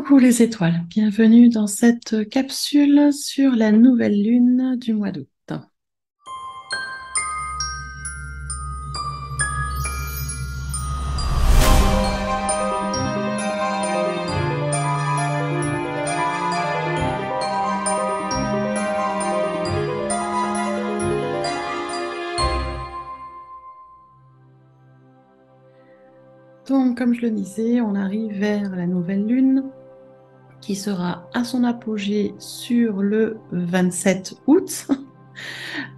Coucou les étoiles, bienvenue dans cette capsule sur la nouvelle lune du mois d'août. Donc, comme je le disais, on arrive vers la nouvelle lune qui sera à son apogée sur le 27 août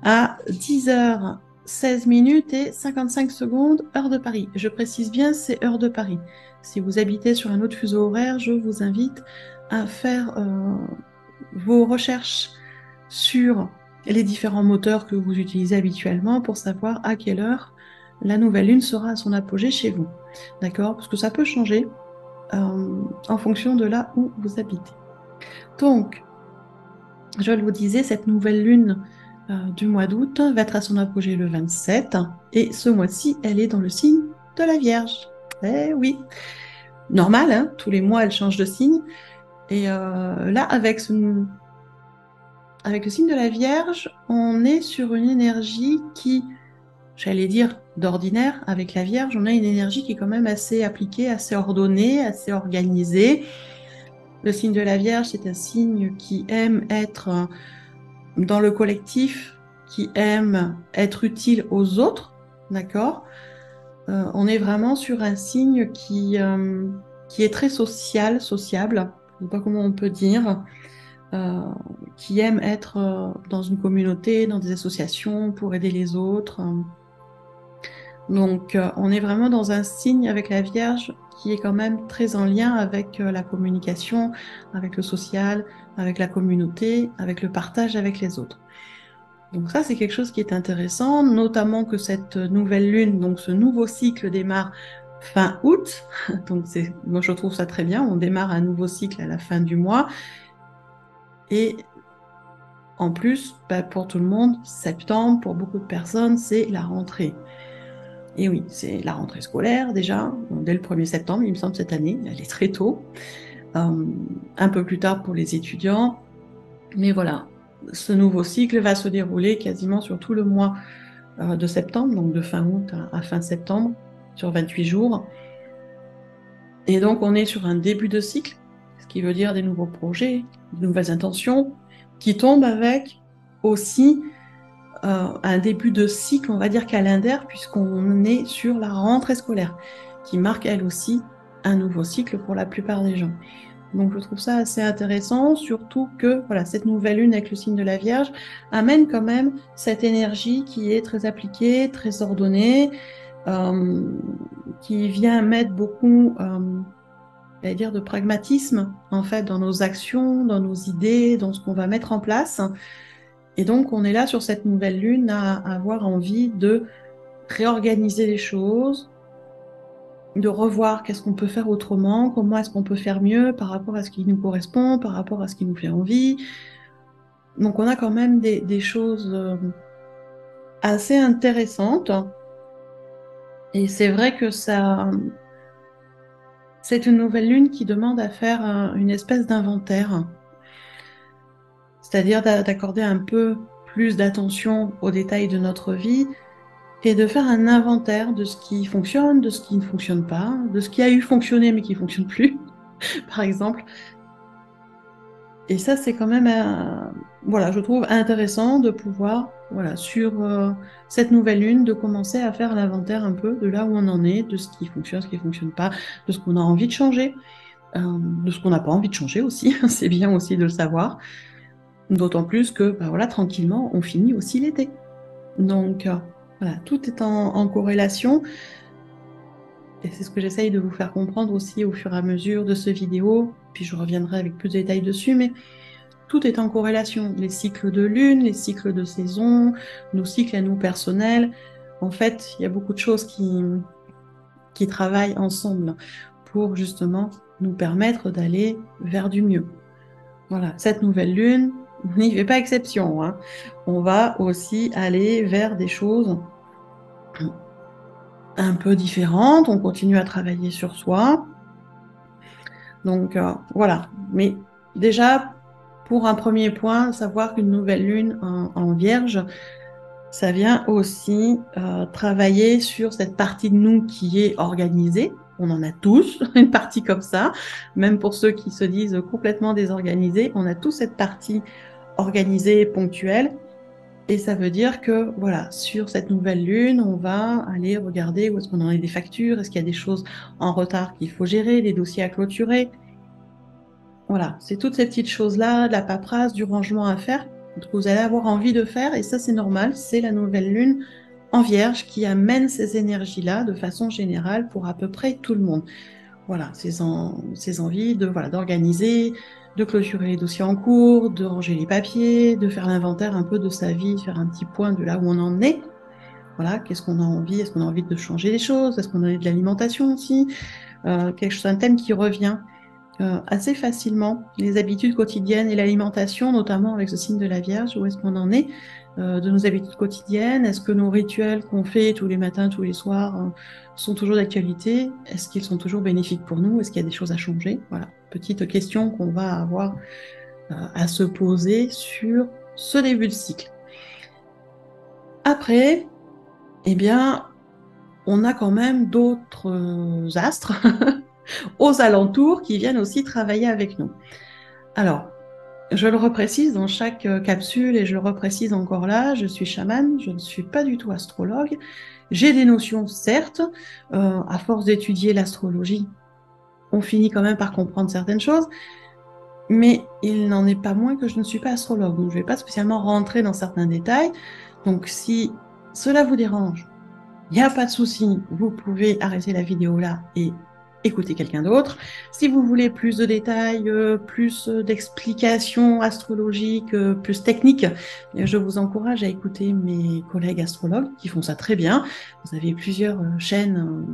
à 10h16 minutes et 55 secondes, heure de Paris. Je précise bien, c'est heure de Paris. Si vous habitez sur un autre fuseau horaire, je vous invite à faire vos recherches sur les différents moteurs que vous utilisez habituellement pour savoir à quelle heure la nouvelle lune sera à son apogée chez vous. D'accord? Parce que ça peut changer en fonction de là où vous habitez. Donc, je vous disais, cette nouvelle lune du mois d'août va être à son apogée le 27 et ce mois-ci, elle est dans le signe de la Vierge. Eh oui, normal, hein, tous les mois, elle change de signe. Et là, avec le signe de la Vierge, on est sur une énergie qui, j'allais dire, d'ordinaire, avec la Vierge, on a une énergie qui est quand même assez appliquée, assez ordonnée, assez organisée. Le signe de la Vierge, c'est un signe qui aime être dans le collectif, qui aime être utile aux autres, d'accord? On est vraiment sur un signe qui est très social, sociable, je ne sais pas comment on peut dire, qui aime être dans une communauté, dans des associations pour aider les autres. Donc, on est vraiment dans un signe avec la Vierge qui est quand même très en lien avec la communication, avec le social, avec la communauté, avec le partage avec les autres. Donc ça, c'est quelque chose qui est intéressant, notamment que cette nouvelle lune, donc ce nouveau cycle démarre fin août. Donc moi, je trouve ça très bien. On démarre un nouveau cycle à la fin du mois. Et en plus, pour tout le monde, septembre, pour beaucoup de personnes, c'est la rentrée. Et oui, c'est la rentrée scolaire déjà, dès le 1er septembre, il me semble, cette année, elle est très tôt. Un peu plus tard pour les étudiants. Mais voilà, ce nouveau cycle va se dérouler quasiment sur tout le mois de septembre, donc de fin août à fin septembre, sur 28 jours. Et donc, on est sur un début de cycle, ce qui veut dire des nouveaux projets, de nouvelles intentions, qui tombent avec aussi un début de cycle, on va dire calendaire, puisqu'on est sur la rentrée scolaire, qui marque elle aussi un nouveau cycle pour la plupart des gens. Donc je trouve ça assez intéressant, surtout que voilà, cette nouvelle lune avec le signe de la Vierge amène quand même cette énergie qui est très appliquée, très ordonnée, qui vient mettre beaucoup, j'allais dire, de pragmatisme en fait dans nos actions, dans nos idées, dans ce qu'on va mettre en place. Et donc, on est là sur cette nouvelle lune à avoir envie de réorganiser les choses, de revoir qu'est-ce qu'on peut faire autrement, comment est-ce qu'on peut faire mieux par rapport à ce qui nous correspond, par rapport à ce qui nous fait envie. Donc, on a quand même des choses assez intéressantes. Et c'est vrai que c'est une nouvelle lune qui demande à faire une espèce d'inventaire, c'est-à-dire d'accorder un peu plus d'attention aux détails de notre vie et de faire un inventaire de ce qui fonctionne, de ce qui ne fonctionne pas, de ce qui a eu fonctionné mais qui ne fonctionne plus, par exemple. Et ça, c'est quand même, voilà, je trouve intéressant de pouvoir, voilà, sur cette nouvelle lune, de commencer à faire l'inventaire un peu de là où on en est, de ce qui fonctionne, ce qui ne fonctionne pas, de ce qu'on a envie de changer, de ce qu'on n'a pas envie de changer aussi. C'est bien aussi de le savoir. D'autant plus que, bah, voilà, tranquillement, on finit aussi l'été. Donc, voilà, tout est en corrélation. Et c'est ce que j'essaye de vous faire comprendre aussi au fur et à mesure de ce vidéo. Puis je reviendrai avec plus de détails dessus, mais tout est en corrélation. Les cycles de lune, les cycles de saison, nos cycles à nous personnels. En fait, il y a beaucoup de choses qui travaillent ensemble pour justement nous permettre d'aller vers du mieux. Voilà, cette nouvelle lune n'y fait pas exception, hein. On va aussi aller vers des choses un peu différentes. On continue à travailler sur soi. Donc voilà. Mais déjà, pour un premier point, savoir qu'une nouvelle lune en Vierge, ça vient aussi travailler sur cette partie de nous qui est organisée. On en a tous une partie comme ça, même pour ceux qui se disent complètement désorganisés, on a tous cette partie organisée, ponctuelle. Et ça veut dire que, voilà, sur cette nouvelle lune, on va aller regarder où est-ce qu'on en est des factures, est-ce qu'il y a des choses en retard qu'il faut gérer, des dossiers à clôturer. Voilà, c'est toutes ces petites choses-là, de la paperasse, du rangement à faire, que vous allez avoir envie de faire, et ça c'est normal, c'est la nouvelle lune en Vierge qui amène ces énergies-là de façon générale pour à peu près tout le monde. Voilà, ces envies de, voilà, d'organiser, de clôturer les dossiers en cours, de ranger les papiers, de faire l'inventaire un peu de sa vie, faire un petit point de là où on en est. Voilà, qu'est-ce qu'on a envie? Est-ce qu'on a envie de changer les choses? Est-ce qu'on a envie de l'alimentation aussi? Quelque chose, un thème qui revient assez facilement, les habitudes quotidiennes et l'alimentation, notamment avec ce signe de la Vierge, où est-ce qu'on en est de nos habitudes quotidiennes? Est-ce que nos rituels qu'on fait tous les matins, tous les soirs sont toujours d'actualité? Est-ce qu'ils sont toujours bénéfiques pour nous? Est-ce qu'il y a des choses à changer? Voilà, petite question qu'on va avoir à se poser sur ce début de cycle. Après, eh bien, on a quand même d'autres astres aux alentours qui viennent aussi travailler avec nous. Alors, je le reprécise dans chaque capsule et je le reprécise encore là, je suis chamane, je ne suis pas du tout astrologue. J'ai des notions, certes, à force d'étudier l'astrologie, on finit quand même par comprendre certaines choses, mais il n'en est pas moins que je ne suis pas astrologue, donc je ne vais pas spécialement rentrer dans certains détails. Donc si cela vous dérange, il n'y a pas de souci, vous pouvez arrêter la vidéo là et écouter quelqu'un d'autre. Si vous voulez plus de détails, plus d'explications astrologiques, plus techniques, je vous encourage à écouter mes collègues astrologues qui font ça très bien. Vous avez plusieurs chaînes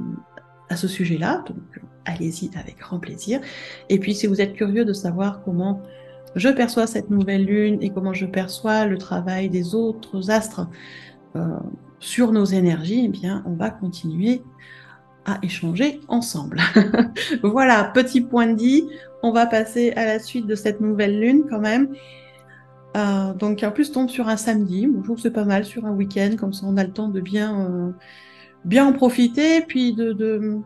à ce sujet-là, donc allez-y avec grand plaisir. Et puis si vous êtes curieux de savoir comment je perçois cette nouvelle lune et comment je perçois le travail des autres astres sur nos énergies, eh bien, on va continuer à échanger ensemble. Voilà, petit point dit, on va passer à la suite de cette nouvelle lune quand même. Donc en plus tombe sur un samedi, je trouve que c'est pas mal sur un week-end, comme ça on a le temps de bien en profiter, puis de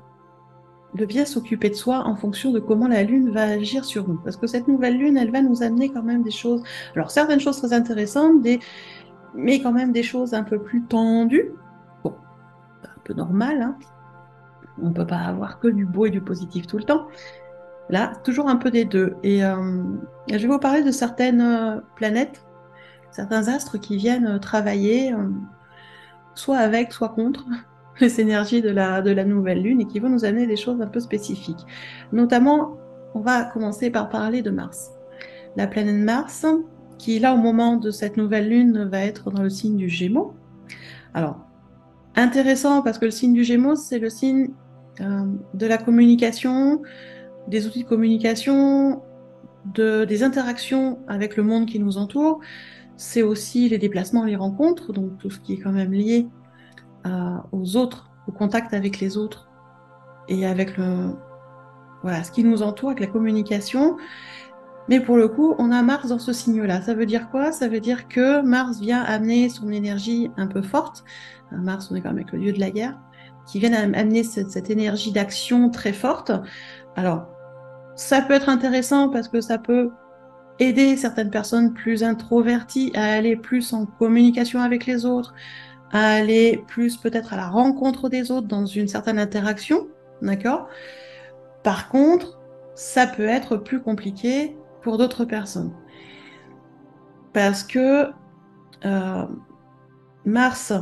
bien s'occuper de soi en fonction de comment la lune va agir sur nous. Parce que cette nouvelle lune, elle va nous amener quand même des choses, alors certaines choses très intéressantes, mais quand même des choses un peu plus tendues. Bon, un peu normal, hein. On ne peut pas avoir que du beau et du positif tout le temps. Là, toujours un peu des deux. Et je vais vous parler de certaines planètes, certains astres qui viennent travailler, soit avec, soit contre les énergies de la nouvelle lune et qui vont nous amener des choses un peu spécifiques. Notamment, on va commencer par parler de Mars. La planète Mars, qui là, au moment de cette nouvelle lune, va être dans le signe du Gémeaux. Alors, intéressant parce que le signe du Gémeaux, c'est le signe de la communication, des outils de communication, des interactions avec le monde qui nous entoure. C'est aussi les déplacements, les rencontres, donc tout ce qui est quand même lié aux autres, au contact avec les autres et avec voilà, ce qui nous entoure, avec la communication. Mais pour le coup, on a Mars dans ce signe-là. Ça veut dire quoi? Ça veut dire que Mars vient amener son énergie un peu forte. Mars, on est quand même avec le dieu de la guerre, qui vient amener cette énergie d'action très forte. Alors, ça peut être intéressant parce que ça peut aider certaines personnes plus introverties à aller plus en communication avec les autres, à aller plus peut-être à la rencontre des autres dans une certaine interaction, d'accord? Par contre, ça peut être plus compliqué pour d'autres personnes. Parce que Mars,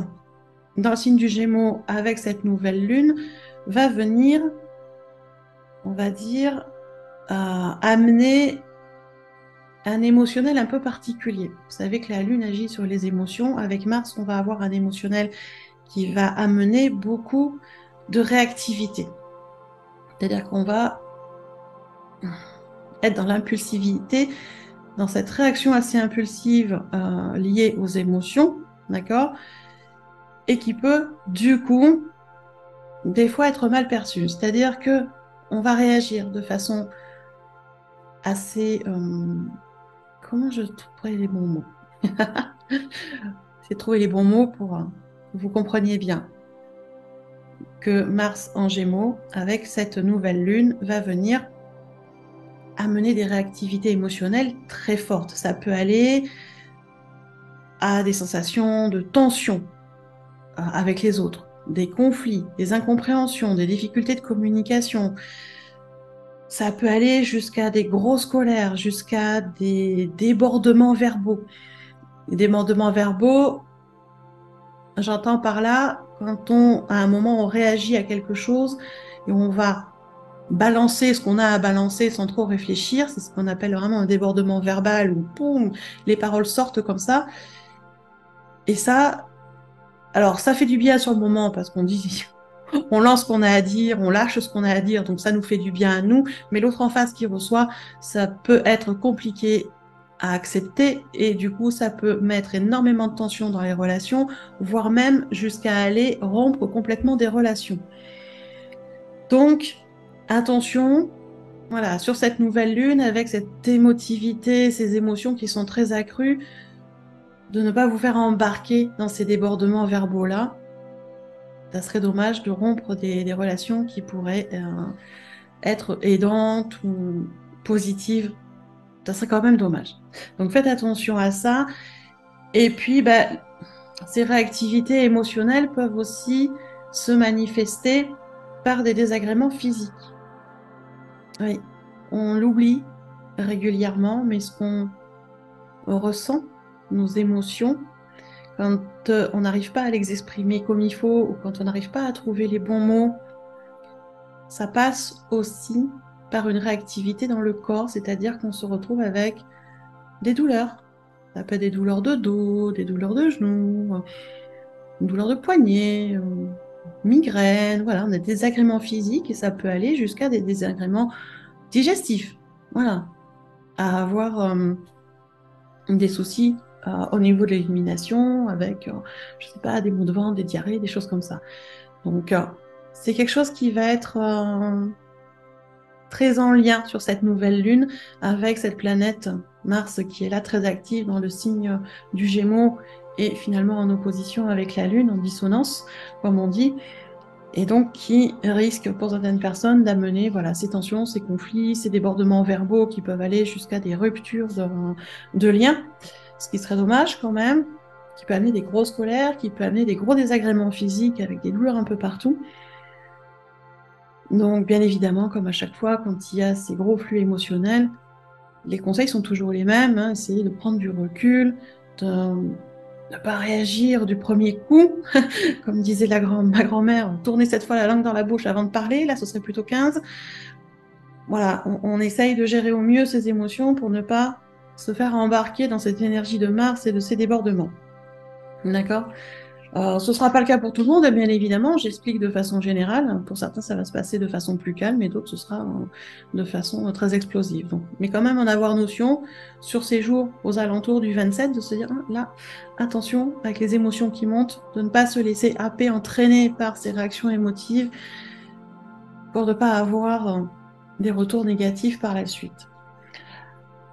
dans le signe du Gémeaux, avec cette nouvelle lune, va venir, on va dire, amener un émotionnel un peu particulier. Vous savez que la lune agit sur les émotions. Avec Mars, on va avoir un émotionnel qui va amener beaucoup de réactivité. C'est-à-dire qu'on va être dans l'impulsivité, dans cette réaction assez impulsive liée aux émotions, d'accord? Et qui peut, du coup, des fois être mal perçue. C'est-à-dire que on va réagir de façon assez... comment je trouverai les bons mots? J'ai trouvé les bons mots pour que vous compreniez bien que Mars en Gémeaux, avec cette nouvelle lune, va venir amener des réactivités émotionnelles très fortes. Ça peut aller à des sensations de tension avec les autres, des conflits, des incompréhensions, des difficultés de communication. Ça peut aller jusqu'à des grosses colères, jusqu'à des débordements verbaux. Les débordements verbaux, j'entends par là quand à un moment, on réagit à quelque chose et on va balancer ce qu'on a à balancer sans trop réfléchir. C'est ce qu'on appelle vraiment un débordement verbal où, poum, les paroles sortent comme ça. Et ça, alors ça fait du bien sur le moment parce qu'on dit, on lance ce qu'on a à dire, on lâche ce qu'on a à dire, donc ça nous fait du bien à nous. Mais l'autre en face qui reçoit, ça peut être compliqué à accepter et du coup ça peut mettre énormément de tension dans les relations, voire même jusqu'à aller rompre complètement des relations. Donc attention, voilà, sur cette nouvelle lune, avec cette émotivité, ces émotions qui sont très accrues, de ne pas vous faire embarquer dans ces débordements verbaux-là. Ça serait dommage de rompre des relations qui pourraient être aidantes ou positives. Ça serait quand même dommage. Donc faites attention à ça. Et puis, ces réactivités émotionnelles peuvent aussi se manifester par des désagréments physiques. Oui, on l'oublie régulièrement, mais ce qu'on ressent, nos émotions, quand on n'arrive pas à les exprimer comme il faut ou quand on n'arrive pas à trouver les bons mots, ça passe aussi par une réactivité dans le corps, c'est-à-dire qu'on se retrouve avec des douleurs. Ça peut être des douleurs de dos, des douleurs de genoux, une douleur de poignet, migraine, voilà, on a des désagréments physiques et ça peut aller jusqu'à des désagréments digestifs. Voilà, à avoir des soucis au niveau de l'élimination avec, je sais pas, des maux de ventre, des diarrhées, des choses comme ça. Donc, c'est quelque chose qui va être très en lien sur cette nouvelle lune avec cette planète Mars qui est là très active dans le signe du Gémeaux et finalement en opposition avec la lune, en dissonance, comme on dit, et donc qui risque pour certaines personnes d'amener voilà, ces tensions, ces conflits, ces débordements verbaux qui peuvent aller jusqu'à des ruptures de liens, ce qui serait dommage quand même, qui peut amener des grosses colères, qui peut amener des gros désagréments physiques avec des douleurs un peu partout. Donc, bien évidemment, comme à chaque fois, quand il y a ces gros flux émotionnels, les conseils sont toujours les mêmes, hein, essayer de prendre du recul, de ne pas réagir du premier coup, comme disait ma grand-mère, tourner cette fois la langue dans la bouche avant de parler, là ce serait plutôt 15. Voilà, on essaye de gérer au mieux ces émotions pour ne pas se faire embarquer dans cette énergie de Mars et de ces débordements. D'accord? Ce ne sera pas le cas pour tout le monde, bien évidemment, j'explique de façon générale. Pour certains, ça va se passer de façon plus calme et d'autres, ce sera de façon très explosive. Donc, mais quand même en avoir notion sur ces jours aux alentours du 27, de se dire, hein, là, attention avec les émotions qui montent, de ne pas se laisser happer, entraîner par ces réactions émotives pour ne pas avoir des retours négatifs par la suite.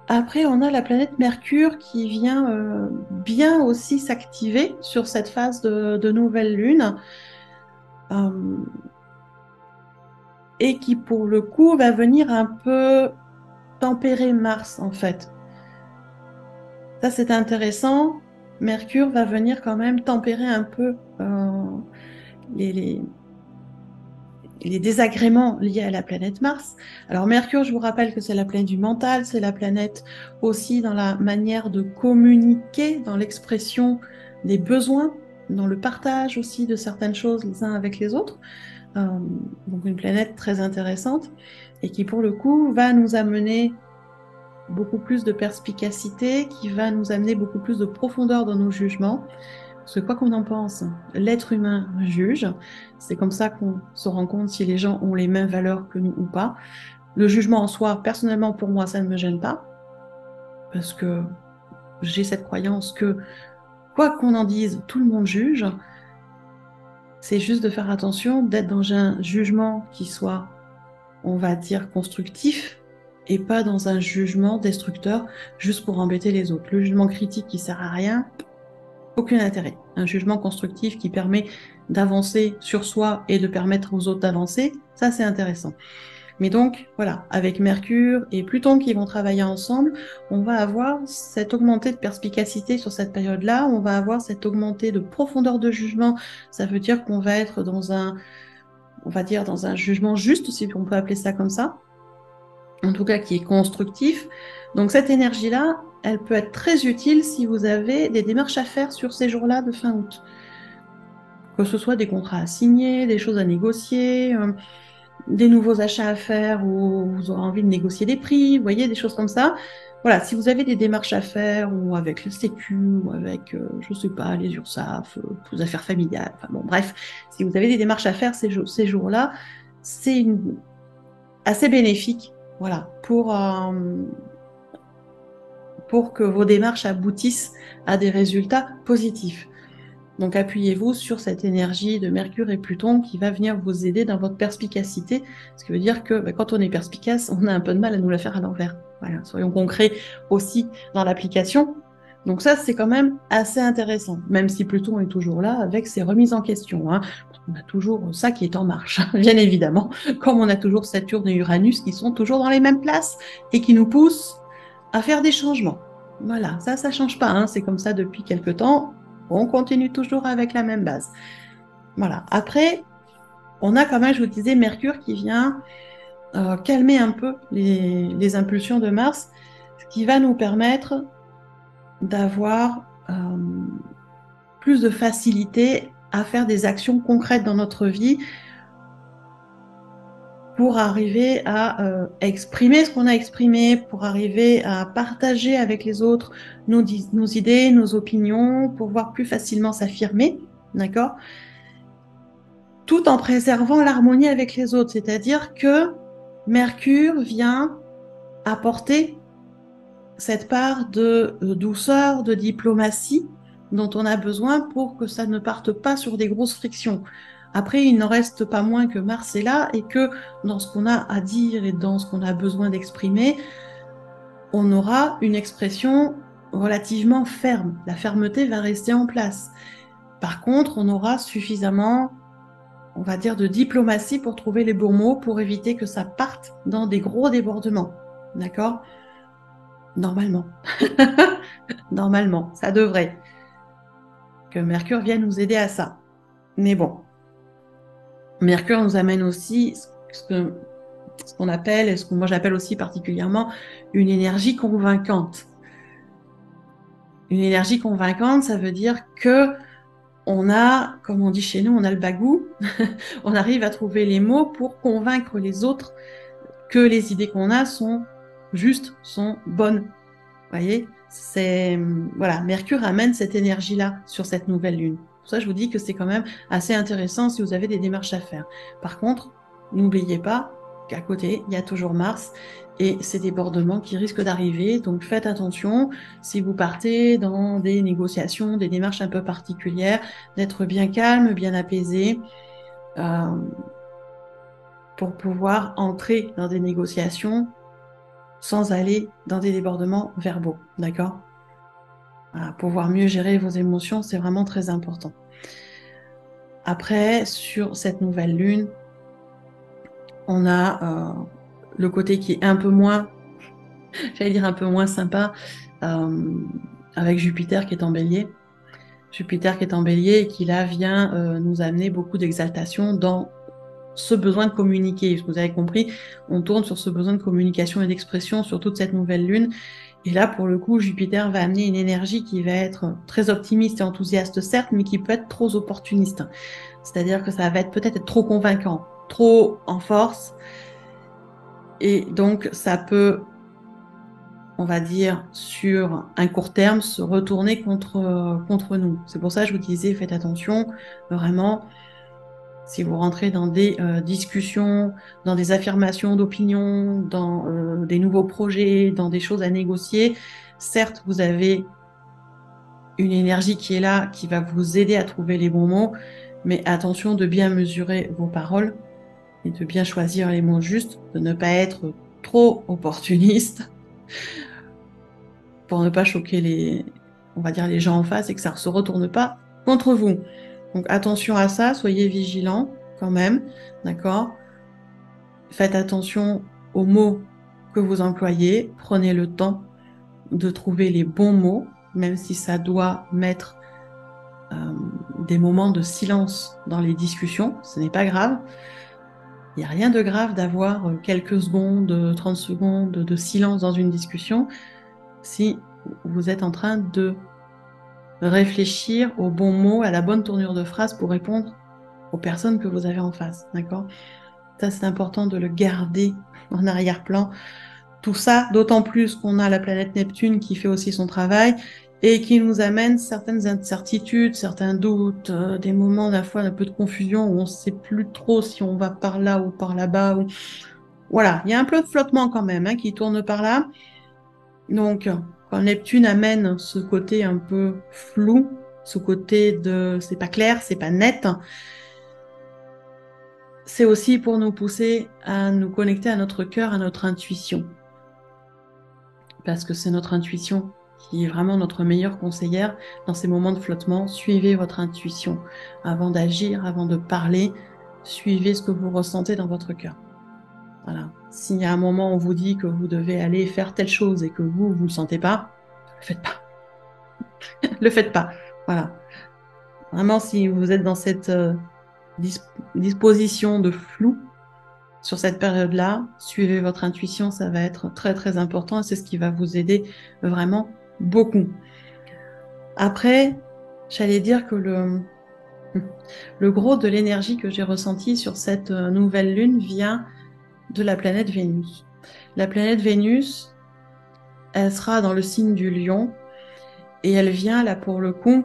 Après, on a la planète Mercure qui vient bien aussi s'activer sur cette phase de nouvelle lune et qui, pour le coup, va venir un peu tempérer Mars, en fait. Ça, c'est intéressant. Mercure va venir quand même tempérer un peu les, les désagréments liés à la planète Mars. Alors Mercure, je vous rappelle que c'est la planète du mental, c'est la planète aussi dans la manière de communiquer, dans l'expression des besoins, dans le partage aussi de certaines choses les uns avec les autres. Donc une planète très intéressante et qui pour le coup va nous amener beaucoup plus de perspicacité, qui va nous amener beaucoup plus de profondeur dans nos jugements. Parce que quoi qu'on en pense, l'être humain juge. C'est comme ça qu'on se rend compte si les gens ont les mêmes valeurs que nous ou pas. Le jugement en soi, personnellement pour moi, ça ne me gêne pas. Parce que j'ai cette croyance que quoi qu'on en dise, tout le monde juge. C'est juste de faire attention, d'être dans un jugement qui soit, on va dire, constructif, et pas dans un jugement destructeur juste pour embêter les autres. Le jugement critique qui sert à rien, aucun intérêt. Un jugement constructif qui permet d'avancer sur soi et de permettre aux autres d'avancer, ça c'est intéressant. Mais donc, voilà, avec Mercure et Pluton qui vont travailler ensemble, on va avoir cette augmentée de perspicacité sur cette période-là, on va avoir cette augmentée de profondeur de jugement. Ça veut dire qu'on va être dans un, on va dire, dans un jugement juste, si on peut appeler ça comme ça, en tout cas qui est constructif. Donc cette énergie-là, elle peut être très utile si vous avez des démarches à faire sur ces jours-là de fin août. Que ce soit des contrats à signer, des choses à négocier, des nouveaux achats à faire où vous aurez envie de négocier des prix, vous voyez, des choses comme ça. Voilà, si vous avez des démarches à faire, ou avec le Sécu, ou avec, je sais pas, les URSSAF, vos affaires familiales, enfin bon, bref, si vous avez des démarches à faire ces jours-là, c'est assez bénéfique, voilà, pour que vos démarches aboutissent à des résultats positifs. Donc appuyez-vous sur cette énergie de Mercure et Pluton qui va venir vous aider dans votre perspicacité, ce qui veut dire que quand on est perspicace, on a un peu de mal à nous la faire à l'envers. Voilà, soyons concrets aussi dans l'application. Donc ça, c'est quand même assez intéressant, même si Pluton est toujours là avec ses remises en question. Hein. On a toujours ça qui est en marche, bien évidemment, comme on a toujours Saturne et Uranus qui sont toujours dans les mêmes places et qui nous poussent à faire des changements. Voilà, ça ne change pas, hein. C'est comme ça depuis quelque temps. On continue toujours avec la même base. Voilà. Après, on a quand même, je vous disais, Mercure qui vient calmer un peu les impulsions de Mars, ce qui va nous permettre d'avoir plus de facilité à faire des actions concrètes dans notre vie pour arriver à exprimer ce qu'on a exprimé, pour arriver à partager avec les autres nos idées, nos opinions, pour pouvoir plus facilement s'affirmer, d'accord ? Tout en préservant l'harmonie avec les autres. C'est-à-dire que Mercure vient apporter cette part de douceur, de diplomatie dont on a besoin pour que ça ne parte pas sur des grosses frictions. Après, il n'en reste pas moins que Mars est là et que dans ce qu'on a à dire et dans ce qu'on a besoin d'exprimer, on aura une expression relativement ferme. La fermeté va rester en place. Par contre, on aura suffisamment, on va dire, de diplomatie pour trouver les bons mots, pour éviter que ça parte dans des gros débordements. D'accord ? Normalement. Normalement, ça devrait. Que Mercure vienne nous aider à ça. Mais bon, Mercure nous amène aussi ce qu'on appelle, et ce que moi j'appelle aussi particulièrement, une énergie convaincante. Une énergie convaincante, ça veut dire que on a, comme on dit chez nous, on a le bagou, on arrive à trouver les mots pour convaincre les autres que les idées qu'on a sont justes, sont bonnes. Vous voyez, voilà, Mercure amène cette énergie-là sur cette nouvelle lune. Pour ça, je vous dis que c'est quand même assez intéressant si vous avez des démarches à faire. Par contre, n'oubliez pas qu'à côté, il y a toujours Mars et ces débordements qui risquent d'arriver. Donc faites attention, si vous partez dans des négociations, des démarches un peu particulières, d'être bien calme, bien apaisé, pour pouvoir entrer dans des négociations sans aller dans des débordements verbaux, d'accord ? Voilà, pouvoir mieux gérer vos émotions, c'est vraiment très important. Après, sur cette nouvelle lune, on a le côté qui est un peu moins, j'allais dire un peu moins sympa, avec Jupiter qui est en bélier. Jupiter qui est en bélier et qui là vient nous amener beaucoup d'exaltation dans ce besoin de communiquer. Vous avez compris, on tourne sur ce besoin de communication et d'expression sur toute cette nouvelle lune. Et là, pour le coup, Jupiter va amener une énergie qui va être très optimiste et enthousiaste, certes, mais qui peut être trop opportuniste. C'est-à-dire que ça va peut-être être trop convaincant, trop en force. Et donc, ça peut, on va dire, sur un court terme, se retourner contre nous. C'est pour ça que je vous disais, faites attention, vraiment. Si vous rentrez dans des discussions, dans des affirmations d'opinion, dans des nouveaux projets, dans des choses à négocier, certes, vous avez une énergie qui est là, qui va vous aider à trouver les bons mots, mais attention de bien mesurer vos paroles et de bien choisir les mots justes, de ne pas être trop opportuniste pour ne pas choquer les gens en face et que ça ne se retourne pas contre vous. Donc attention à ça, soyez vigilants quand même, d'accord? Faites attention aux mots que vous employez, prenez le temps de trouver les bons mots, même si ça doit mettre des moments de silence dans les discussions, ce n'est pas grave. Il n'y a rien de grave d'avoir quelques secondes, 30 secondes de silence dans une discussion si vous êtes en train de réfléchir aux bons mots, à la bonne tournure de phrase pour répondre aux personnes que vous avez en face, d'accord? Ça, c'est important de le garder en arrière-plan. Tout ça, d'autant plus qu'on a la planète Neptune qui fait aussi son travail et qui nous amène certaines incertitudes, certains doutes, des moments d'un fois un peu de confusion où on ne sait plus trop si on va par là ou par là-bas. Ou... Voilà, il y a un peu de flottement quand même qui tourne par là. Donc, quand Neptune amène ce côté un peu flou, ce côté de c'est pas clair, c'est pas net, c'est aussi pour nous pousser à nous connecter à notre cœur, à notre intuition. Parce que c'est notre intuition qui est vraiment notre meilleure conseillère dans ces moments de flottement. Suivez votre intuition avant d'agir, avant de parler. Suivez ce que vous ressentez dans votre cœur. Voilà. S'il y a un moment où on vous dit que vous devez aller faire telle chose et que vous ne le sentez pas, ne le faites pas. Le faites pas. Voilà. Vraiment, si vous êtes dans cette disposition de flou sur cette période-là, suivez votre intuition, ça va être très très important et c'est ce qui va vous aider vraiment beaucoup. Après, j'allais dire que le gros de l'énergie que j'ai ressentie sur cette nouvelle lune vient de la planète Vénus. La planète Vénus, elle sera dans le signe du Lion et elle vient là pour le coup,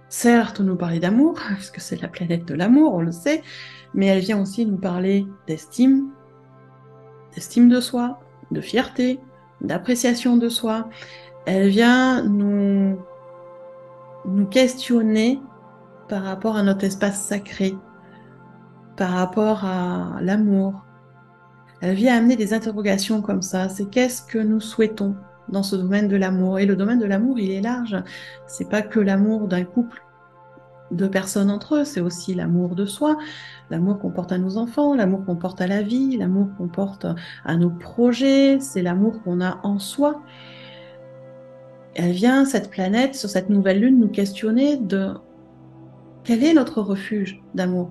certes nous parler d'amour, parce que c'est la planète de l'amour, on le sait, mais elle vient aussi nous parler d'estime de soi, de fierté, d'appréciation de soi. Elle vient nous questionner par rapport à notre espace sacré, par rapport à l'amour. Elle vient amener des interrogations comme ça. C'est qu'est-ce que nous souhaitons dans ce domaine de l'amour? Et le domaine de l'amour, il est large. C'est pas que l'amour d'un couple de personnes entre eux, c'est aussi l'amour de soi, l'amour qu'on porte à nos enfants, l'amour qu'on porte à la vie, l'amour qu'on porte à nos projets, c'est l'amour qu'on a en soi. Elle vient, cette planète, sur cette nouvelle lune, nous questionner de quel est notre refuge d'amour.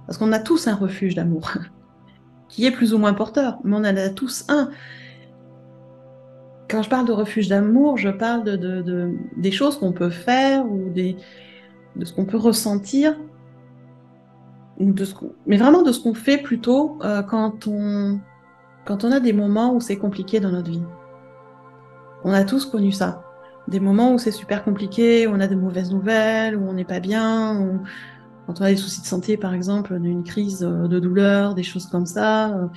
Parce qu'on a tous un refuge d'amour, qui est plus ou moins porteur, mais on en a tous un. Quand je parle de refuge d'amour, je parle des choses qu'on peut faire ou de ce qu'on peut ressentir, ou mais vraiment de ce qu'on fait plutôt quand on a des moments où c'est compliqué dans notre vie. On a tous connu ça. Des moments où c'est super compliqué, où on a des mauvaises nouvelles, où on n'est pas bien, quand on a des soucis de santé, par exemple, une crise de douleur, des choses comme ça.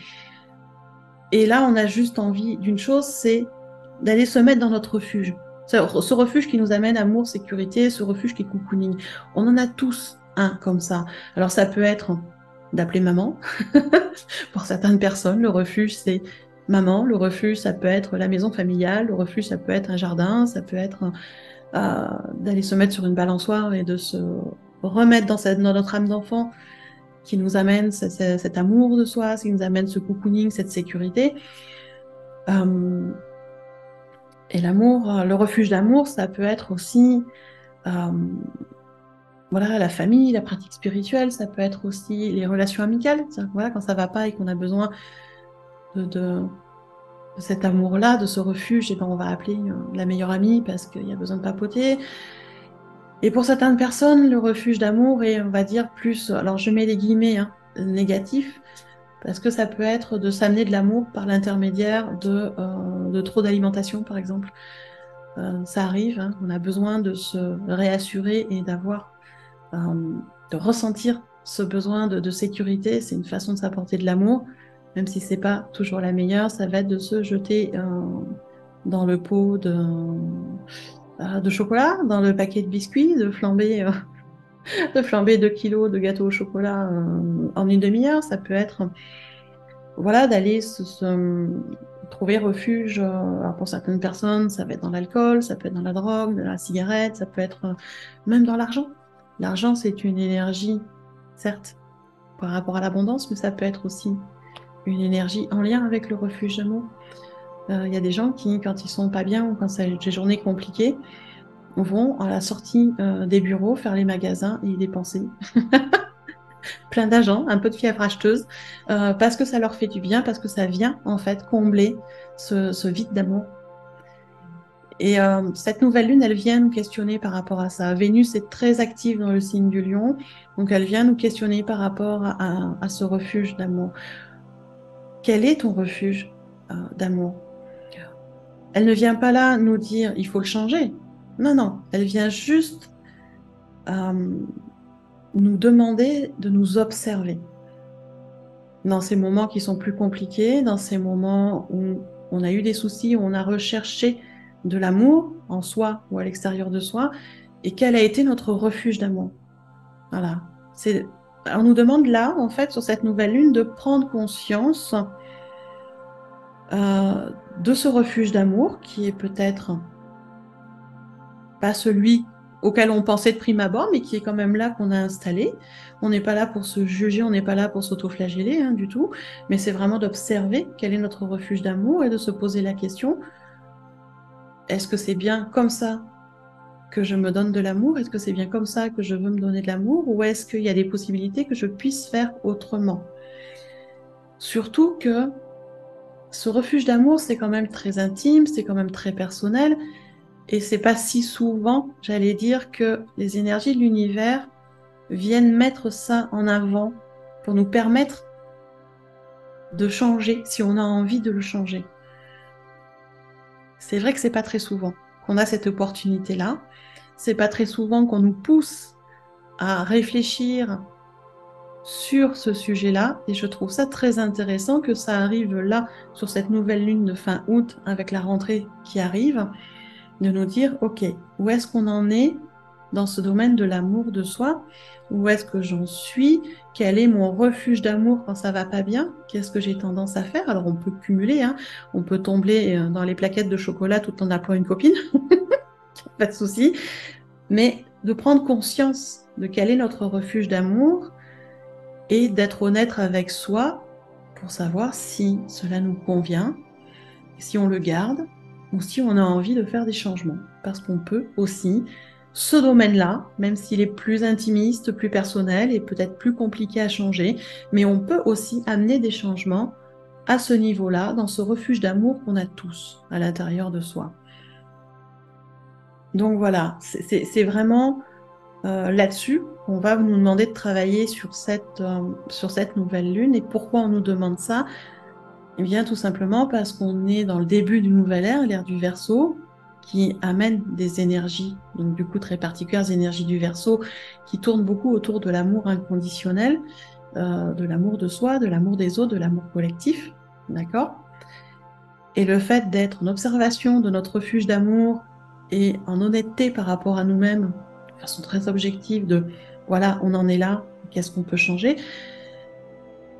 Et là, on a juste envie d'une chose, c'est d'aller se mettre dans notre refuge. Ce refuge qui nous amène amour, sécurité, ce refuge qui est cocooning. On en a tous un comme ça. Alors ça peut être d'appeler maman. Pour certaines personnes, le refuge, c'est maman. Le refuge, ça peut être la maison familiale. Le refuge, ça peut être un jardin. Ça peut être d'aller se mettre sur une balançoire et de se remettre dans notre âme d'enfant qui nous amène cet amour de soi, qui nous amène ce cocooning, cette sécurité. Et l'amour, le refuge d'amour, ça peut être aussi voilà, la famille, la pratique spirituelle, ça peut être aussi les relations amicales. Voilà, quand ça va pas et qu'on a besoin de cet amour-là, de ce refuge, et ben on va appeler la meilleure amie parce qu'il y a besoin de papoter. Et pour certaines personnes, le refuge d'amour est, on va dire, plus, alors je mets les guillemets, négatif, parce que ça peut être de s'amener de l'amour par l'intermédiaire de trop d'alimentation, par exemple. Ça arrive, on a besoin de se réassurer et de ressentir ce besoin de sécurité. C'est une façon de s'apporter de l'amour, même si c'est pas toujours la meilleure. Ça va être de se jeter dans le pot de chocolat, dans le paquet de biscuits, de flamber 2 kilos de gâteau au chocolat en une demi-heure. Ça peut être voilà, d'aller trouver refuge. Alors pour certaines personnes, ça va être dans l'alcool, ça peut être dans la drogue, dans la cigarette, ça peut être même dans l'argent. L'argent, c'est une énergie, certes, par rapport à l'abondance, mais ça peut être aussi une énergie en lien avec le refuge d'amour. Il y a des gens qui, quand ils sont pas bien ou quand c'est des journées compliquées, vont à la sortie des bureaux faire les magasins et y dépenser plein d'argent, un peu de fièvre acheteuse, parce que ça leur fait du bien, parce que ça vient en fait combler ce vide d'amour. Et cette nouvelle lune, elle vient nous questionner par rapport à ça. Vénus est très active dans le signe du Lion, donc elle vient nous questionner par rapport à ce refuge d'amour. Quel est ton refuge d'amour? Elle ne vient pas là nous dire il faut le changer. Non, non, elle vient juste nous demander de nous observer. Dans ces moments qui sont plus compliqués, dans ces moments où on a eu des soucis, où on a recherché de l'amour en soi ou à l'extérieur de soi, et quel a été notre refuge d'amour. Voilà. On nous demande là, en fait, sur cette nouvelle lune, de prendre conscience de ce refuge d'amour qui est peut-être pas celui auquel on pensait de prime abord, mais qui est quand même là qu'on a installé. On n'est pas là pour se juger, on n'est pas là pour s'autoflageller du tout, mais c'est vraiment d'observer quel est notre refuge d'amour et de se poser la question, est-ce que c'est bien comme ça que je me donne de l'amour? Est-ce que c'est bien comme ça que je veux me donner de l'amour? Ou est-ce qu'il y a des possibilités que je puisse faire autrement? Surtout que ce refuge d'amour, c'est quand même très intime, c'est quand même très personnel. Et c'est pas si souvent, j'allais dire, que les énergies de l'univers viennent mettre ça en avant pour nous permettre de changer si on a envie de le changer. C'est vrai que c'est pas très souvent qu'on a cette opportunité-là. C'est pas très souvent qu'on nous pousse à réfléchir sur ce sujet-là. Et je trouve ça très intéressant que ça arrive là, sur cette nouvelle lune de fin août, avec la rentrée qui arrive, de nous dire, OK, où est-ce qu'on en est dans ce domaine de l'amour de soi? Où est-ce que j'en suis? Quel est mon refuge d'amour quand ça va pas bien? Qu'est-ce que j'ai tendance à faire? Alors on peut cumuler, hein. On peut tomber dans les plaquettes de chocolat tout en appelant une copine, pas de souci, mais de prendre conscience de quel est notre refuge d'amour et d'être honnête avec soi pour savoir si cela nous convient, si on le garde ou si on a envie de faire des changements. Parce qu'on peut aussi, ce domaine-là, même s'il est plus intimiste, plus personnel et peut-être plus compliqué à changer, mais on peut aussi amener des changements à ce niveau-là, dans ce refuge d'amour qu'on a tous à l'intérieur de soi. Donc voilà, c'est vraiment là-dessus qu'on va nous demander de travailler sur cette nouvelle lune. Et pourquoi on nous demande ça? Eh bien, tout simplement parce qu'on est dans le début d'une nouvelle ère, l'ère du Verseau, qui amène des énergies, donc du coup très particulières, les énergies du Verseau, qui tournent beaucoup autour de l'amour inconditionnel, de l'amour de soi, de l'amour des autres, de l'amour collectif, d'accord? Et le fait d'être en observation de notre refuge d'amour et en honnêteté par rapport à nous-mêmes, de façon très objective, de voilà, on en est là, qu'est-ce qu'on peut changer?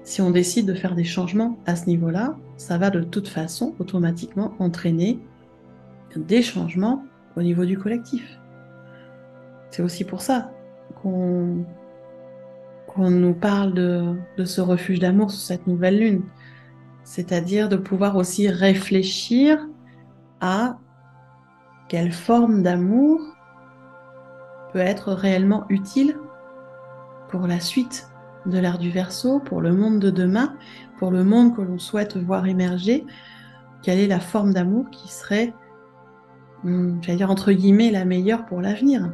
Si on décide de faire des changements à ce niveau-là, ça va de toute façon automatiquement entraîner des changements au niveau du collectif. C'est aussi pour ça qu'on nous parle de ce refuge d'amour sur cette nouvelle lune. C'est-à-dire de pouvoir aussi réfléchir à quelle forme d'amour peut être réellement utile pour la suite de l'ère du Verseau, pour le monde de demain, pour le monde que l'on souhaite voir émerger. Quelle est la forme d'amour qui serait, j'allais dire entre guillemets, la meilleure pour l'avenir?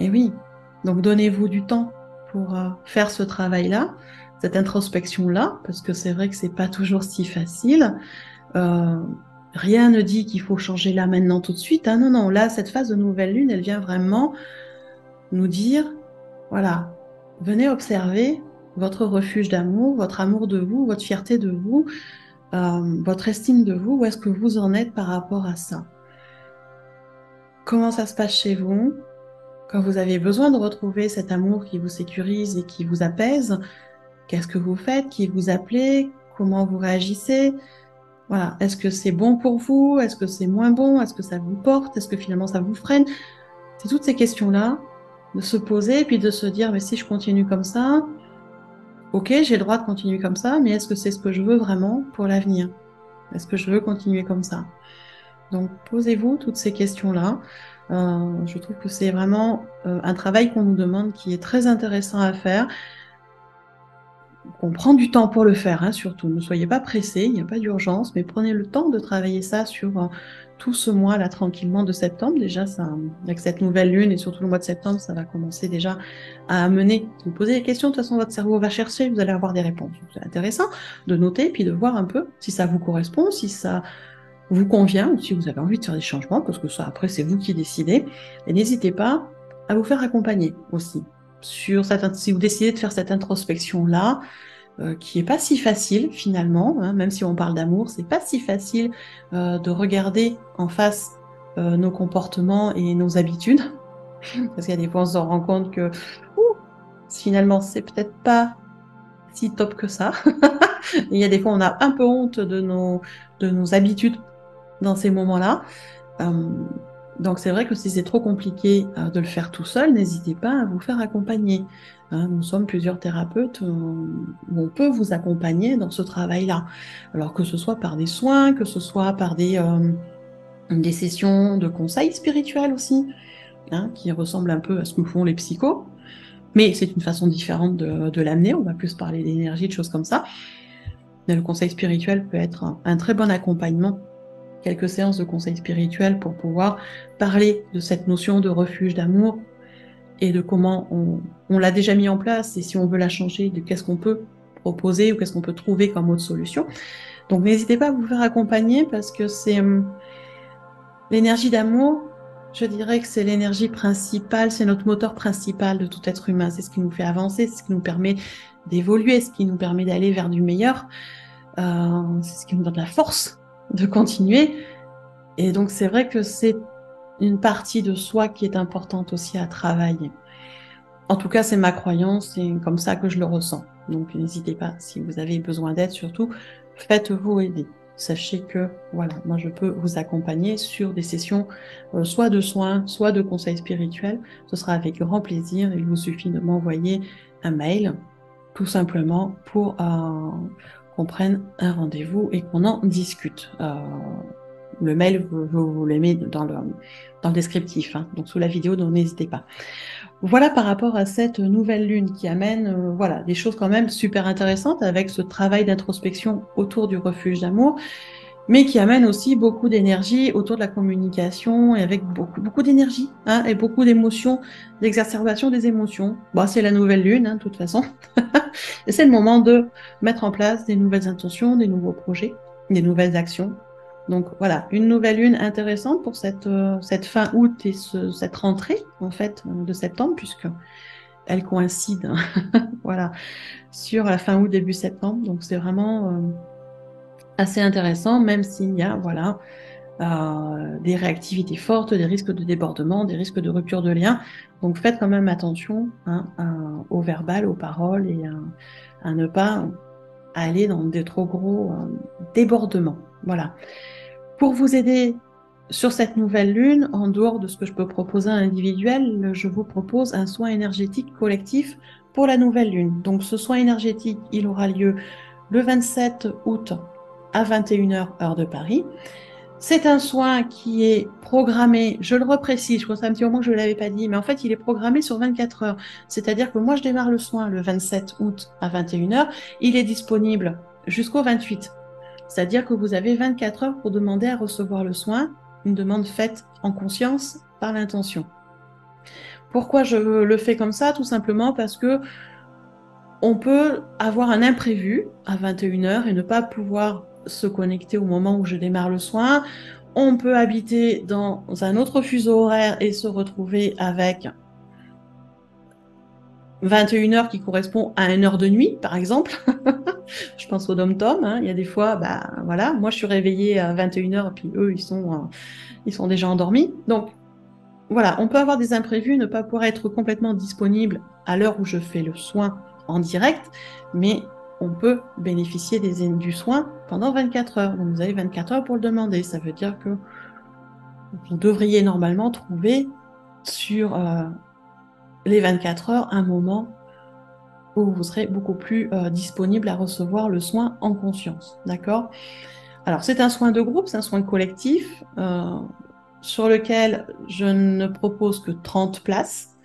Et oui, donc donnez-vous du temps pour faire ce travail-là, cette introspection-là, parce que c'est vrai que c'est pas toujours si facile. Rien ne dit qu'il faut changer là maintenant tout de suite. Hein. Non, non, là, cette phase de nouvelle lune, elle vient vraiment nous dire, voilà, venez observer votre refuge d'amour, votre amour de vous, votre fierté de vous, votre estime de vous, où est-ce que vous en êtes par rapport à ça? Comment ça se passe chez vous? Quand vous avez besoin de retrouver cet amour qui vous sécurise et qui vous apaise, qu'est-ce que vous faites? Qui vous appelez? comment vous réagissez. Voilà, est-ce que c'est bon pour vous? Est-ce que c'est moins bon? Est-ce que ça vous porte? Est-ce que finalement ça vous freine? C'est toutes ces questions-là, de se poser et puis de se dire, mais si je continue comme ça, ok, j'ai le droit de continuer comme ça, mais est-ce que c'est ce que je veux vraiment pour l'avenir? Est-ce que je veux continuer comme ça? Donc, posez-vous toutes ces questions-là. Je trouve que c'est vraiment un travail qu'on nous demande qui est très intéressant à faire, qu'on prend du temps pour le faire, hein, surtout. Ne soyez pas pressés, il n'y a pas d'urgence, mais prenez le temps de travailler ça sur tout ce mois-là, tranquillement, de septembre. Déjà, ça, avec cette nouvelle lune et surtout le mois de septembre, ça va commencer déjà à amener. Vous posez des questions, de toute façon, votre cerveau va chercher, vous allez avoir des réponses. C'est intéressant de noter, puis de voir un peu si ça vous correspond, si ça vous convient, ou si vous avez envie de faire des changements, parce que ça, après, c'est vous qui décidez. Et n'hésitez pas à vous faire accompagner aussi. Sur cette, si vous décidez de faire cette introspection-là, qui est pas si facile finalement, hein, même si on parle d'amour, c'est pas si facile de regarder en face nos comportements et nos habitudes, parce qu'il y a des fois on se rend compte que finalement c'est peut-être pas si top que ça. Et il y a des fois on a un peu honte de nos habitudes dans ces moments-là. Donc c'est vrai que si c'est trop compliqué de le faire tout seul, n'hésitez pas à vous faire accompagner. Hein, nous sommes plusieurs thérapeutes où on peut vous accompagner dans ce travail-là. Alors que ce soit par des soins, que ce soit par des sessions de conseils spirituels aussi, hein, qui ressemblent un peu à ce que font les psychos. Mais c'est une façon différente de l'amener. On va plus parler d'énergie, de choses comme ça. Mais le conseil spirituel peut être un très bon accompagnement, quelques séances de conseil spirituel pour pouvoir parler de cette notion de refuge d'amour et de comment on l'a déjà mis en place et si on veut la changer, de qu'est-ce qu'on peut proposer ou qu'est-ce qu'on peut trouver comme autre solution. Donc n'hésitez pas à vous faire accompagner parce que c'est l'énergie d'amour, je dirais que c'est l'énergie principale, c'est notre moteur principal de tout être humain. C'est ce qui nous fait avancer, c'est ce qui nous permet d'évoluer, ce qui nous permet d'aller vers du meilleur. C'est ce qui nous donne la force de continuer. Et donc, c'est vrai que c'est une partie de soi qui est importante aussi à travailler. En tout cas, c'est ma croyance, c'est comme ça que je le ressens. Donc, n'hésitez pas, si vous avez besoin d'aide, surtout, faites-vous aider. Sachez que, voilà, moi, je peux vous accompagner sur des sessions, soit de soins, soit de conseils spirituels. Ce sera avec grand plaisir. Il vous suffit de m'envoyer un mail, tout simplement, pour qu'on prenne un rendez-vous et qu'on en discute. Le mail, vous le mettez dans le descriptif, hein, donc sous la vidéo, donc n'hésitez pas. Voilà par rapport à cette nouvelle lune qui amène voilà, des choses quand même super intéressantes avec ce travail d'introspection autour du refuge d'amour, mais qui amène aussi beaucoup d'énergie autour de la communication et avec beaucoup d'énergie, hein, et beaucoup d'émotions, d'exacerbation des émotions. Bon, c'est la nouvelle lune, hein, de toute façon. Et c'est le moment de mettre en place des nouvelles intentions, des nouveaux projets, des nouvelles actions. Donc voilà, une nouvelle lune intéressante pour cette fin août et cette rentrée en fait de septembre, puisque elle coïncide voilà, sur la fin août, début septembre. Donc c'est vraiment assez intéressant, même s'il y a voilà, des réactivités fortes, des risques de débordement, des risques de rupture de lien. Donc faites quand même attention, hein, au verbal, aux paroles et à ne pas aller dans des trop gros débordements. Voilà. Pour vous aider sur cette nouvelle lune, en dehors de ce que je peux proposer à l'individuel, je vous propose un soin énergétique collectif pour la nouvelle lune. Donc ce soin énergétique, il aura lieu le 27 août à 21h heure de Paris. C'est un soin qui est programmé, je le reprécise, je crois que c'est un petit moment que je ne l'avais pas dit, mais en fait il est programmé sur 24 heures. C'est-à-dire que moi je démarre le soin le 27 août à 21h, il est disponible jusqu'au 28. C'est-à-dire que vous avez 24 heures pour demander à recevoir le soin, une demande faite en conscience par l'intention. Pourquoi je le fais comme ça? Tout simplement parce que on peut avoir un imprévu à 21h et ne pas pouvoir se connecter au moment où je démarre le soin. On peut habiter dans un autre fuseau horaire et se retrouver avec 21h qui correspond à 1 heure de nuit, par exemple. Je pense au dom-tom, hein. Il y a des fois, bah voilà, moi je suis réveillée à 21h et puis eux, ils sont déjà endormis. Donc voilà, on peut avoir des imprévus, ne pas pouvoir être complètement disponible à l'heure où je fais le soin en direct, mais on peut bénéficier du soin pendant 24 heures. Donc, vous avez 24 heures pour le demander. Ça veut dire que vous devriez normalement trouver sur les 24 heures un moment où vous serez beaucoup plus disponible à recevoir le soin en conscience. D'accord? Alors, c'est un soin de groupe, c'est un soin collectif sur lequel je ne propose que 30 places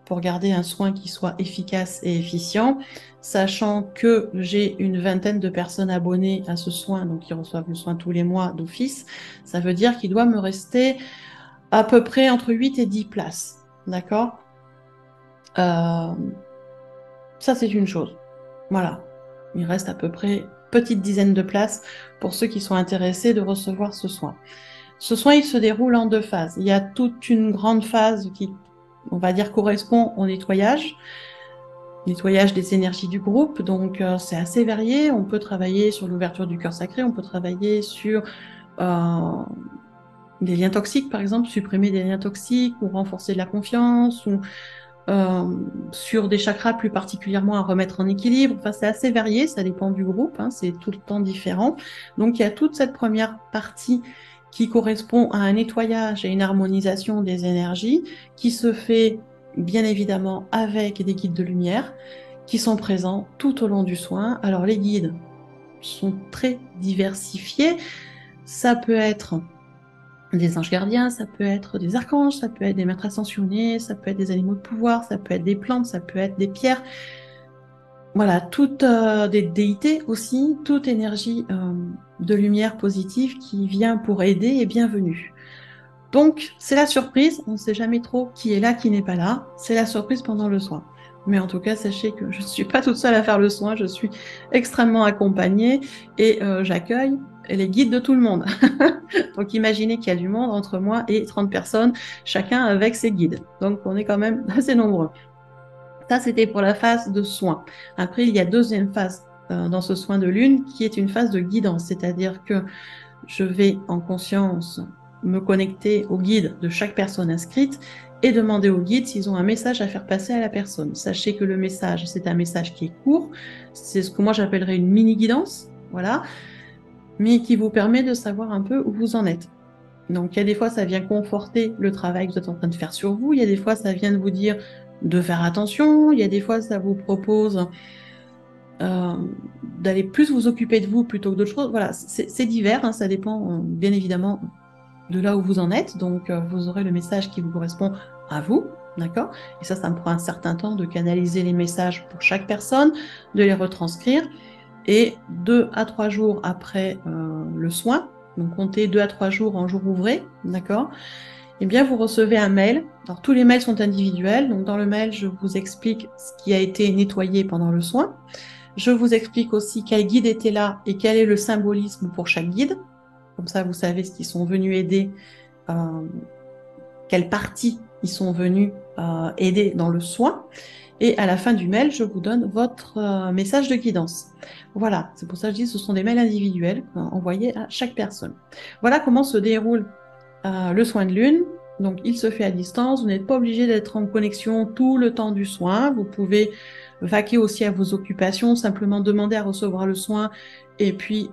pour garder un soin qui soit efficace et efficient, sachant que j'ai une vingtaine de personnes abonnées à ce soin, donc qui reçoivent le soin tous les mois d'office. Ça veut dire qu'il doit me rester à peu près entre 8 et 10 places. D'accord? Ça, c'est une chose. Voilà. Il reste à peu près petite dizaine de places pour ceux qui sont intéressés de recevoir ce soin. Ce soin, il se déroule en 2 phases. Il y a toute une grande phase qui, on va dire, correspond au nettoyage des énergies du groupe. Donc, c'est assez varié. On peut travailler sur l'ouverture du cœur sacré, on peut travailler sur des liens toxiques, par exemple, supprimer des liens toxiques ou renforcer de la confiance ou sur des chakras plus particulièrement à remettre en équilibre. Enfin, c'est assez varié, ça dépend du groupe, hein, c'est tout le temps différent. Donc, il y a toute cette première partie qui correspond à un nettoyage et une harmonisation des énergies qui se fait bien évidemment avec des guides de lumière qui sont présents tout au long du soin. Alors, les guides sont très diversifiés. Ça peut être des anges gardiens, ça peut être des archanges, ça peut être des maîtres ascensionnés, ça peut être des animaux de pouvoir, ça peut être des plantes, ça peut être des pierres. Voilà, toutes des déités aussi, toute énergie de lumière positive qui vient pour aider est bienvenue. Donc, c'est la surprise, on ne sait jamais trop qui est là, qui n'est pas là. C'est la surprise pendant le soin. Mais en tout cas, sachez que je ne suis pas toute seule à faire le soin, je suis extrêmement accompagnée et j'accueille les guides de tout le monde. Donc imaginez qu'il y a du monde entre moi et 30 personnes, chacun avec ses guides. Donc on est quand même assez nombreux. Ça, c'était pour la phase de soin. Après, il y a deuxième phase dans ce soin de lune qui est une phase de guidance, c'est-à-dire que je vais en conscience me connecter au guide de chaque personne inscrite et demander au guide s'ils ont un message à faire passer à la personne. Sachez que le message, c'est un message qui est court, c'est ce que moi j'appellerais une mini-guidance, voilà, mais qui vous permet de savoir un peu où vous en êtes. Donc, il y a des fois, ça vient conforter le travail que vous êtes en train de faire sur vous. Il y a des fois, ça vient de vous dire de faire attention. Il y a des fois, ça vous propose d'aller plus vous occuper de vous plutôt que d'autres choses. Voilà, c'est divers. Hein, ça dépend, bien évidemment, de là où vous en êtes. Donc, vous aurez le message qui vous correspond à vous. D'accord? Et ça me prend un certain temps de canaliser les messages pour chaque personne, de les retranscrire. Et 2 à 3 jours après le soin, donc comptez 2 à 3 jours en jour ouvré, d'accord? Eh bien, vous recevez un mail. Alors, tous les mails sont individuels. Donc, dans le mail, je vous explique ce qui a été nettoyé pendant le soin. Je vous explique aussi quel guide était là et quel est le symbolisme pour chaque guide. Comme ça, vous savez ce qu'ils sont venus aider, quelle partie ils sont venus aider dans le soin. Et à la fin du mail, je vous donne votre message de guidance. Voilà, c'est pour ça que je dis que ce sont des mails individuels envoyés à chaque personne. Voilà comment se déroule le soin de lune. Donc, il se fait à distance. Vous n'êtes pas obligé d'être en connexion tout le temps du soin. Vous pouvez vaquer aussi à vos occupations, simplement demander à recevoir le soin et puis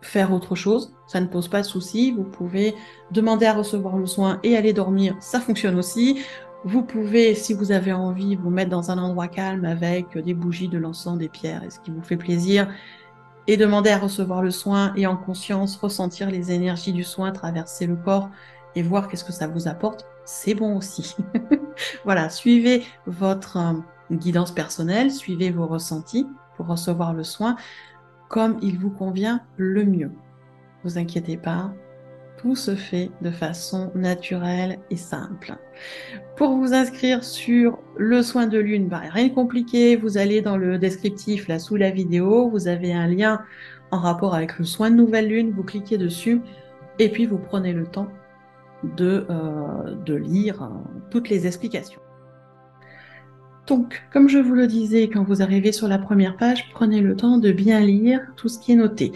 faire autre chose. Ça ne pose pas de souci. Vous pouvez demander à recevoir le soin et aller dormir. Ça fonctionne aussi. Vous pouvez, si vous avez envie, vous mettre dans un endroit calme avec des bougies, de l'encens, des pierres, et ce qui vous fait plaisir, et demander à recevoir le soin et en conscience ressentir les énergies du soin traverser le corps et voir qu'est-ce que ça vous apporte. C'est bon aussi. Voilà, suivez votre guidance personnelle, suivez vos ressentis pour recevoir le soin comme il vous convient le mieux. Ne vous inquiétez pas, tout se fait de façon naturelle et simple. Pour vous inscrire sur le soin de lune, rien de compliqué, vous allez dans le descriptif là sous la vidéo, vous avez un lien en rapport avec le soin de nouvelle lune, vous cliquez dessus et puis vous prenez le temps de lire toutes les explications. Donc, comme je vous le disais, quand vous arrivez sur la première page, prenez le temps de bien lire tout ce qui est noté.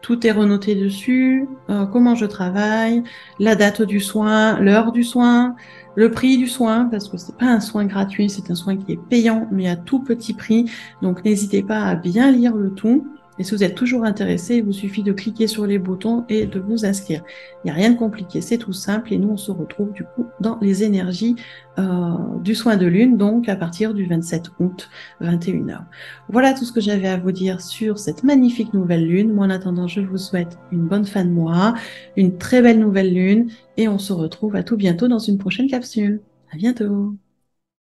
Tout est renoté dessus, comment je travaille, la date du soin, l'heure du soin, le prix du soin, parce que c'est pas un soin gratuit, c'est un soin qui est payant, mais à tout petit prix. Donc n'hésitez pas à bien lire le tout. Et si vous êtes toujours intéressé, il vous suffit de cliquer sur les boutons et de vous inscrire. Il n'y a rien de compliqué, c'est tout simple. Et nous, on se retrouve du coup dans les énergies du soin de lune, donc à partir du 27 août, 21h. Voilà tout ce que j'avais à vous dire sur cette magnifique nouvelle lune. Moi, en attendant, je vous souhaite une bonne fin de mois, une très belle nouvelle lune, et on se retrouve à tout bientôt dans une prochaine capsule. À bientôt!